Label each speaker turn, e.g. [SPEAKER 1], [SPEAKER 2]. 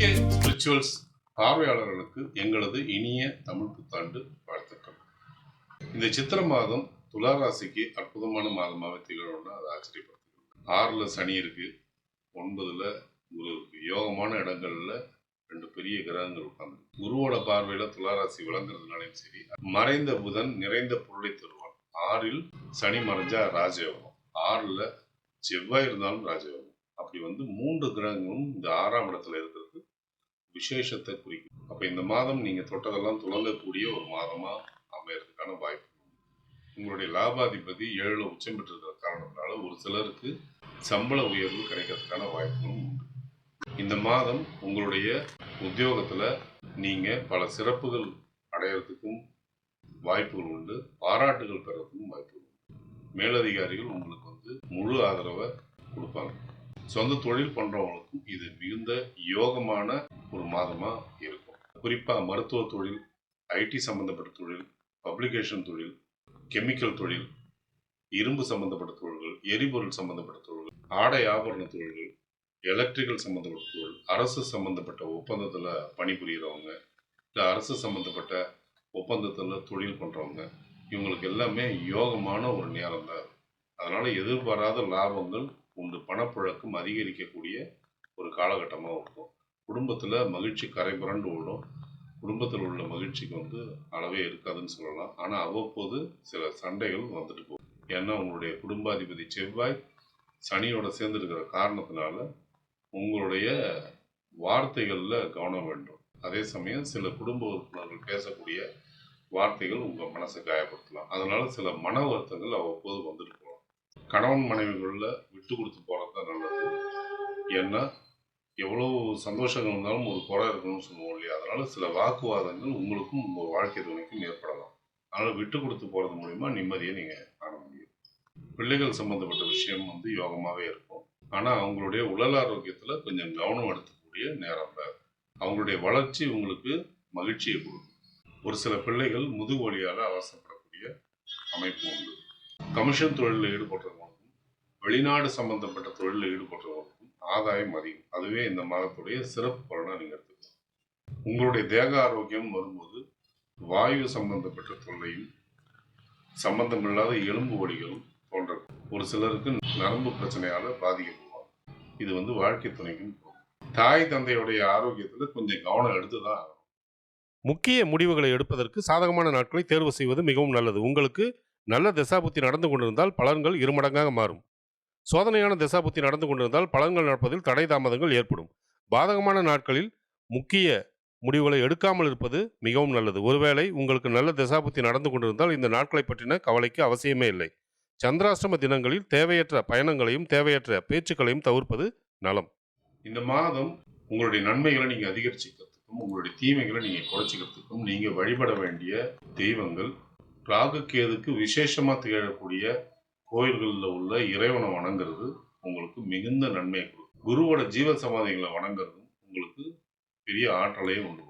[SPEAKER 1] PK spirituals பார்வையாளர்களுக்கு எங்களது இனிய தமிழ் புத்தாண்டு வாழ்த்துக்கள். இந்த சித்திர மாதம் துலா ராசிக்கு அற்புதமான மாதமாக திகழும்னா அது ஆச்சரியப்படுத்துகிறது. 6ல் சனி இருக்கு, 9ல் குரு இருக்கு. யோகமான இடங்கள்ல 2 பெரிய கிரகங்கள் உட்கார்ந்து குருவோட பார்வையில துளாராசி விளங்குறதுனாலும் சரி, மறைந்த புதன் நிறைந்த பொருளை தருவான். 6ல் சனி மறைஞ்சா ராஜயோகம், 6ல் செவ்வாய் இருந்தாலும் ராஜயோகம். அப்படி 3 கிரகங்களும் இந்த 6ஆம் இடத்துல இருக்கிறது விசேஷத்தை குறிக்கும். அப்ப இந்த மாதம் நீங்க தொட்டதெல்லாம் துளங்கக்கூடிய ஒரு மாதமா அமையறதுக்கான வாய்ப்பு. உங்களுடைய லாபாதிபதி 7ல் உச்சம் பெற்றிருக்கிற காரணத்தினால ஒரு சிலருக்கு சம்பள உயர்வு கிடைக்கிறதுக்கான வாய்ப்புகளும் உண்டு. இந்த மாதம் உங்களுடைய உத்தியோகத்துல நீங்க பல சிறப்புகள் அடையறதுக்கும் வாய்ப்புகள் உண்டு, பாராட்டுகள் பெறறதுக்கும் வாய்ப்புகள் உண்டு. மேலதிகாரிகள் உங்களுக்கு முழு ஆதரவை கொடுப்பாங்க. சொந்த தொழில் பண்றவங்களுக்கும் இது மிகுந்த யோகமான ஒரு மாதமா இருக்கும். குறிப்பா மருத்துவ தொழில், ஐடி சம்பந்தப்பட்ட தொழில், பப்ளிகேஷன் தொழில், கெமிக்கல் தொழில், இரும்பு சம்பந்தப்பட்ட தொழில்கள், எரிபொருள் சம்பந்தப்பட்ட தொழில்கள், ஆடை ஆபரண தொழில்கள், எலக்ட்ரிக்கல் சம்பந்தப்பட்ட தொழில், அரசு சம்பந்தப்பட்ட ஒப்பந்தத்துல பணிபுரியறவங்க, இல்ல அரசு சம்பந்தப்பட்ட ஒப்பந்தத்துல தொழில் பண்றவங்க, இவங்களுக்கு எல்லாமே யோகமான ஒரு நேரம் தான். அதனால எதிர்பாராத லாபங்கள் உண்டு, பணப்புழக்கம் அதிகரிக்கக்கூடிய ஒரு காலகட்டமாக இருக்கும். குடும்பத்துல மகிழ்ச்சி கரை புரண்டு ஓடும். குடும்பத்தில் உள்ள மகிழ்ச்சிக்கு அளவே இருக்காதுன்னு சொல்லலாம். ஆனா அவ்வப்போது சில சண்டைகள் வந்துட்டு போகும். ஏன்னா உங்களுடைய குடும்பாதிபதி செவ்வாய் சனியோட சேர்ந்து இருக்கிற காரணத்தினால உங்களுடைய வார்த்தைகள்ல கவனம் வேண்டும். அதே சமயம் சில குடும்ப உறுப்பினர்கள் பேசக்கூடிய வார்த்தைகள் உங்க மனசை காயப்படுத்தலாம். அதனால சில மன வருத்தங்கள் அவ்வப்போது வந்துட்டு போகலாம். கணவன் மனைவிகளில் விட்டு கொடுத்து போறது தான் நல்லது. ஏன்னா எவ்வளவு சந்தோஷங்கள் இருந்தாலும் ஒரு குறை இருக்கணும்னு சொல்லுவோம் இல்லையா? அதனால சில வாக்குவாதங்கள் உங்களுக்கும் உங்க வாழ்க்கை துணைக்கும் ஏற்படலாம். அதனால விட்டு கொடுத்து போறது மூலியமா நிம்மதியை நீங்க காண முடியும். பிள்ளைகள் சம்பந்தப்பட்ட விஷயம் யோகமாவே இருக்கும். ஆனா அவங்களுடைய உடல் ஆரோக்கியத்துல கொஞ்சம் கவனம் எடுத்துக்கூடிய நேரம் தான். அவங்களுடைய வளர்ச்சி உங்களுக்கு மகிழ்ச்சியை கொடுக்கும். ஒரு சில பிள்ளைகள் முதுகு வலியால அவசரப்படக்கூடிய அமைப்பு உண்டு. கமிஷன் தொழிலில் ஈடுபட்டவங்களுக்கும் வெளிநாடு சம்பந்தப்பட்ட தொழிலில் ஈடுபட்டவங்களுக்கும் ஆதாயம் அதிகம். அதுவே இந்த மாதத்துடைய சிறப்பு பலனா நீங்க எடுத்துக்கலாம். உங்களுடைய தேக ஆரோக்கியம் வரும்போது வாயு சம்பந்தப்பட்ட தொல்லையும் சம்பந்தமில்லாத எலும்பு வலிகளும் போன்ற ஒரு சிலருக்கு நரம்பு பிரச்சனையால பாதிக்கப்படுவாங்க. இது வாழ்க்கை துணைக்கும் போகும். தாய் தந்தையுடைய ஆரோக்கியத்துல கொஞ்சம் கவனம் எடுத்துதான் ஆகணும்.
[SPEAKER 2] முக்கிய முடிவுகளை எடுப்பதற்கு சாதகமான நாட்களை தேர்வு செய்வது மிகவும் நல்லது. உங்களுக்கு நல்ல தசாபுத்தி நடந்து கொண்டிருந்தால் பலன்கள் இருமடங்காக மாறும். சோதனையான தசாபுத்தி நடந்து கொண்டிருந்தால் பலன்கள் நடப்பதில் தடை தாமதங்கள் ஏற்படும். பாதகமான நாட்களில் முக்கிய முடிவுகளை எடுக்காமல் இருப்பது மிகவும் நல்லது. ஒருவேளை உங்களுக்கு நல்ல தசாபுத்தி நடந்து கொண்டிருந்தால் இந்த நாட்களை பற்றின கவலைக்கு அவசியமே இல்லை. சந்திராஷ்டம தினங்களில் தேவையற்ற பயணங்களையும் தேவையற்ற பேச்சுக்களையும் தவிர்ப்பது நலம்.
[SPEAKER 1] இந்த மாதம் உங்களுடைய நன்மைகளை நீங்க அதிகரிச்சுக்கிறதுக்கும் உங்களுடைய தீமைகளை நீங்க குறைச்சிக்கிறதுக்கும் நீங்க வழிபட வேண்டிய தெய்வங்கள் ராகு கேதுக்கு விசேஷமா திகழக்கூடிய கோயில்களில் உள்ள இறைவனை வணங்குறது உங்களுக்கு மிகுந்த நன்மையை கொடுக்கும். குருவோட ஜீவ சமாதிகளை வணங்குறதும் உங்களுக்கு பெரிய ஆற்றலையும் உண்டு.